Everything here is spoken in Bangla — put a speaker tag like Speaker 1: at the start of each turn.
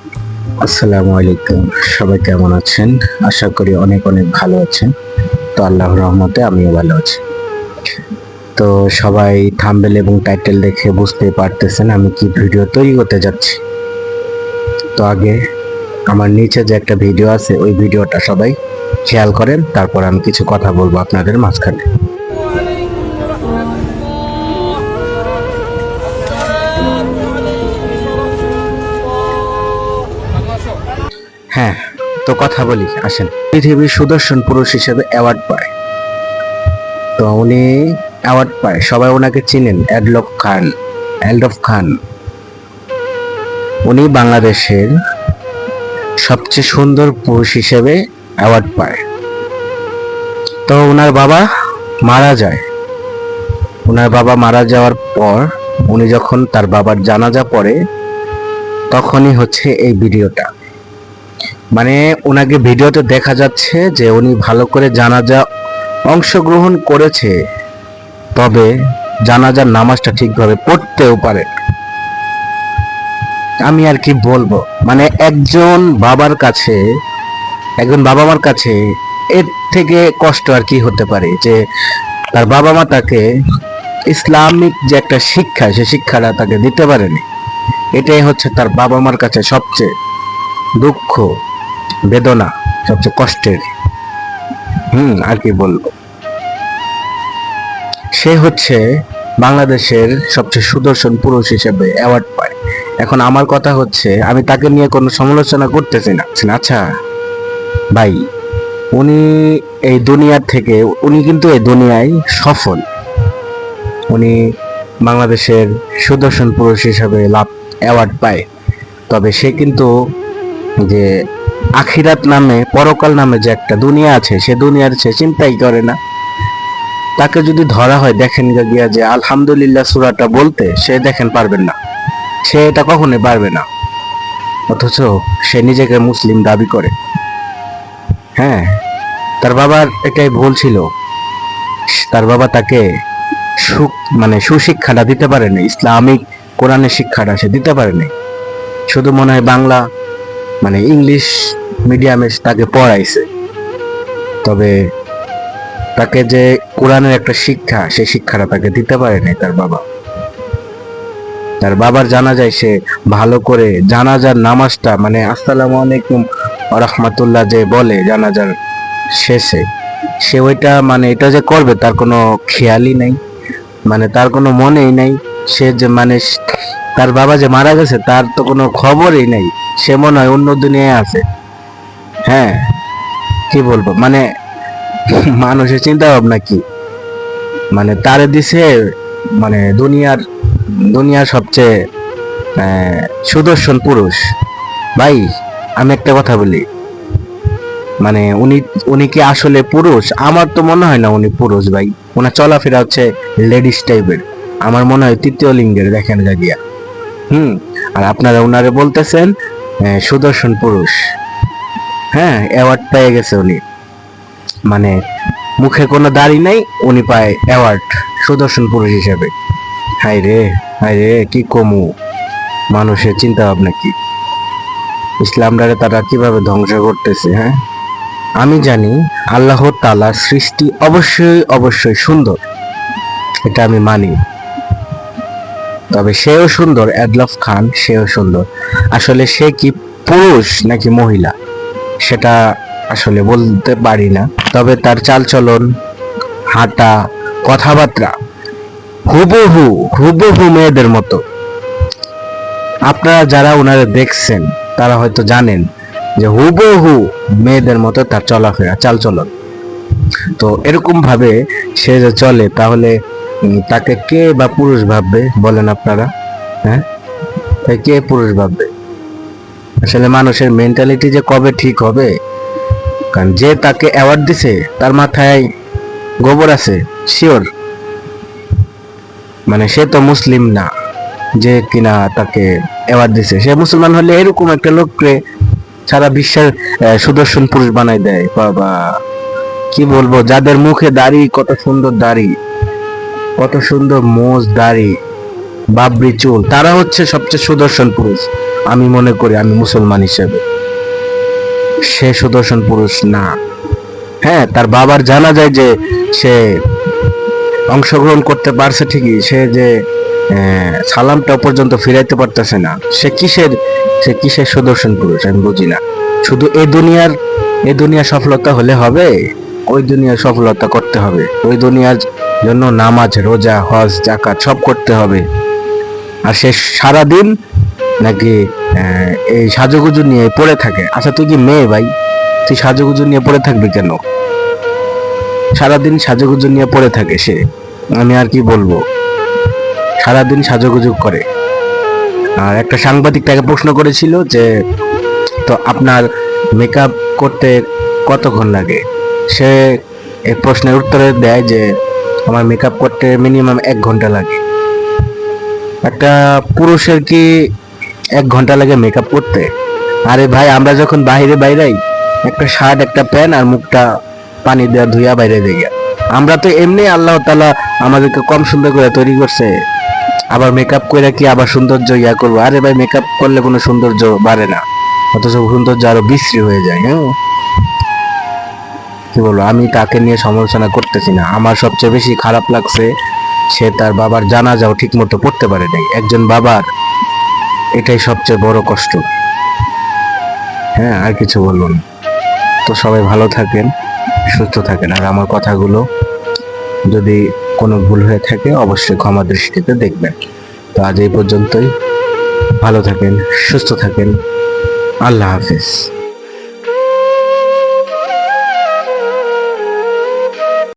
Speaker 1: আসসালামু আলাইকুম। সবাই কেমন আছেন? আশা করি অনেক অনেক ভালো আছেন। তো আল্লাহর রহমতে আমিও ভালো আছি। তো সবাই থাম্বনেল এবং টাইটেল দেখে বুঝতে পারতেছেন আমি কি ভিডিও তৈরি করতে যাচ্ছি। তো আগে আমার নিচে যে একটা ভিডিও আছে ওই ভিডিওটা সবাই খেয়াল করেন, তারপর আমি কিছু কথা বলবো আপনাদের মাঝখানে। হ্যাঁ, তো কথা বলি, আসেন। পৃথিবীর সুদর্শন পুরুষ হিসেবে অ্যাওয়ার্ড পায়। তো উনি অ্যাওয়ার্ড পায়, সবাই ওনাকে চিনেন, অ্যাডলফ খান। উনি বাংলাদেশের সবচেয়ে সুন্দর পুরুষ হিসেবে অ্যাওয়ার্ড পায়। তো ওনার বাবা মারা যায়। ওনার বাবা মারা যাওয়ার পর উনি যখন তার বাবার জানাজা পড়ে তখনই হচ্ছে এই ভিডিওটা। মানে ওনাকে ভিডিওতে দেখা যাচ্ছে যে উনি ভালো করে জানাজা অংশগ্রহণ করেছে, তবে জানাজার নামাজটা ঠিকভাবে পড়তেও পারে। আমি আর কি বলবো, মানে একজন বাবা মার কাছে এর থেকে কষ্ট আর কি হতে পারে, যে তার বাবা মা তাকে ইসলামিক যে একটা শিক্ষা, সে শিক্ষাটা তাকে দিতে পারেনি। এটাই হচ্ছে তার বাবা মার কাছে সবচেয়ে দুঃখ, বেদনা, সবচেয়ে কষ্টের। আর কি বলবো। সে হচ্ছে বাংলাদেশের সবচেয়ে সুদর্শন পুরুষ হিসেবে অ্যাওয়ার্ড পায়। এখন আমার কথা হচ্ছে, আমি তাকে নিয়ে কোনো সমালোচনা করতেছি না। আচ্ছা ভাই, উনি এই দুনিয়ার থেকে, উনি কিন্তু এই দুনিয়ায় সফল। উনি বাংলাদেশের সুদর্শন পুরুষ হিসেবে অ্যাওয়ার্ড পায়, তবে সে কিন্তু যে আখিরাত নামে, পরকাল নামে যে একটা দুনিয়া আছে, সে দুনিয়ার সে চিন্তাই করে না। তাকে যদি ধরা হয়, দেখেন গিয়া যে আলহামদুলিল্লাহ সূরাটা বলতে, সে দেখেন পারবেন না, সে এটা কখনোই পারবে না। অথচ সে নিজেকে মুসলিম দাবি করে। হ্যাঁ, তার বাবার এটাই ভুল ছিল। তার বাবা তাকে সুশিক্ষাটা দিতে পারেনি, ইসলামিক কোরআনের শিক্ষাটা সে দিতে পারেনি। শুধু মনে হয় বাংলা ইংলিশ মিডিয়ামে তাকে পড়াইছে, তবে তাকে যে কোরআনের একটা শিক্ষা, সেই শিক্ষাটা তাকে দিতে পারেনি তার বাবা। তার বাবার জানাজায় সে ভালো করে জানাজার নামাজটা, আসসালামু আলাইকুম ওয়া রাহমাতুল্লাহ যে বলে জানাজার শেষে, সে ওইটা এটা যে করবে তার কোনো খেয়ালই নাই, তার কোনো মনেই নাই। সে যে তার বাবা যে মারা গেছে তার তো কোনো খবরই নাই, সে মনে হয় অন্য দুনিয়ায় আছে। হ্যাঁ, কি বলবো, মানুষের চিন্তা ভাবনা কি, তারে দিছে দুনিয়ার সবচেয়ে সুদর্শন পুরুষ। ভাই, আমি একটা কথা বলি, উনি কি আসলে পুরুষ? আমার তো মনে হয় না উনি পুরুষ ভাই। ওনার চলাফেরা হচ্ছে লেডিস টাইপের, আমার মনে হয় তৃতীয় লিঙ্গের, দেখেন গিয়া। আর আপনারা ওনারে বলতেছেন সুদর্শন পুরুষ। হ্যাঁ, অ্যাওয়ার্ড পেয়ে গেছে উনি, মুখে কোনো দাড়ি নাই, উনি পায় অ্যাওয়ার্ড সুদর্শন পুরুষ হিসেবে। হাই রে, হাই রে, কি কমু, মানুষের চিন্তা ভাবনা কি, ইসলামটারে তারা কিভাবে ধ্বংস করতেছে। হ্যাঁ, আমি জানি আল্লাহ তাআলার সৃষ্টি অবশ্যই অবশ্যই সুন্দর, এটা আমি মানি। তবে সেও সুন্দর, অ্যাডলফ খান সেও সুন্দর। আসলে সে কি পুরুষ নাকি মহিলা সেটা আসলে বলতে পারি না, তবে তার চালচলন, হাঁটা, কথাবার্তা হুবহু হুবহু মেয়েদের মতো। আপনারা যারা ওনারে দেখছেন তারা হয়তো জানেন যে হুবহু মেয়েদের মতো তার চলাফেরা, চালচলন। তো এরকম ভাবে সে যে চলে, তাহলে তাকে কে বা পুরুষ ভাববে বলেন আপনারা? হ্যাঁ, কে পুরুষ ভাববে? আসলে মানুষের মেন্টালিটি যে কবে ঠিক হবে, কারণ যে তাকে অ্যাওয়ার্ড দিছে তার মাথায় গোবর আছে শিওর। সে তো মুসলিম না যে কিনা তাকে অ্যাওয়ার্ড দিছে। সে মুসলমান হলে এরকম একটা লোককে সারা বিশ্বের সুদর্শন পুরুষ বানাই দেয়। বাবা, কি বলবো, যাদের মুখে দাড়ি, কত সুন্দর দাড়ি, কত সুন্দর মোজ দাড়ি, বাবরি চুল, তারা হচ্ছে সবচেয়ে সুদর্শন পুরুষ। আমি মনে করি, আমি মুসলমান হিসেবে সে সুদর্শন পুরুষ না। হ্যাঁ, তার বাবার জানা যায় যে সে অংশগ্রহণ করতে পারছে ঠিকই, সে যে সালামটা পর্যন্ত ফিরাইতে পারতেছে না, সে কিসের সুদর্শন পুরুষ আমি বুঝি না। শুধু এই দুনিয়ার সফলতা হলে হবে? ওই দুনিয়ার সফলতা করতে হবে, ওই দুনিয়ার জন্য নামাজ রোজা হজ জাকাত সব করতে হবে। আর সে সারাদিন নাকি এই সাজুগুজু নিয়ে পড়ে থাকে। আচ্ছা তুই কি মেয়ে ভাই? তুই সাজুগুজু নিয়ে পড়ে থাকবি কেন? সারাদিন সাজুগুজু নিয়ে পড়ে থাকে সে, আমি আর কি বলবো, সারাদিন সাজুগুজু করে। আর একটা সাংবাদিক তাকে প্রশ্ন করেছিল যে তো আপনার মেকআপ করতে কতক্ষণ লাগে? সে এই প্রশ্নের উত্তরে দেয় যে আমার মেকআপ করতে মিনিমাম 1 ঘন্টা লাগে। একটা পুরুষের কি 1 ঘন্টা লাগে মেকআপ করতে? আরে ভাই, আমরা যখন বাইরে বাইরাই একটা শার্ট একটা প্যান্ট আর মুখটা পানি দেওয়া ধুইয়া বাইরে দিয়ে, আমরা তো এমনি আল্লাহ তাআলা আমাদেরকে কম সুন্দর করে তৈরি করছে, আবার মেকআপ করে কি আবার সৌন্দর্য করবো? আরে ভাই, মেকআপ করলে কোনো সৌন্দর্য বাড়ে না, অথচ সৌন্দর্য আরো বিশ্রী হয়ে যায়। হ্যাঁ, কি বলবো, আমি তাকে নিয়ে সমালোচনা করতেছি না। আমার সবচেয়ে বেশি খারাপ লাগছে সে তার বাবার জানাজাও ঠিক মতো পড়তে পারে নাই। একজন বাবার এটাই সবচেয়ে বড় কষ্ট। হ্যাঁ, আর কিছু বলবো না। তো সবাই ভালো থাকেন, সুস্থ থাকেন। আর আমার কথাগুলো যদি কোনো ভুল হয়ে থাকে অবশ্যই ক্ষমা দৃষ্টিতে দেখবেন। তো আজ এই পর্যন্তই। ভালো থাকেন, সুস্থ থাকেন। আল্লাহ হাফেজ।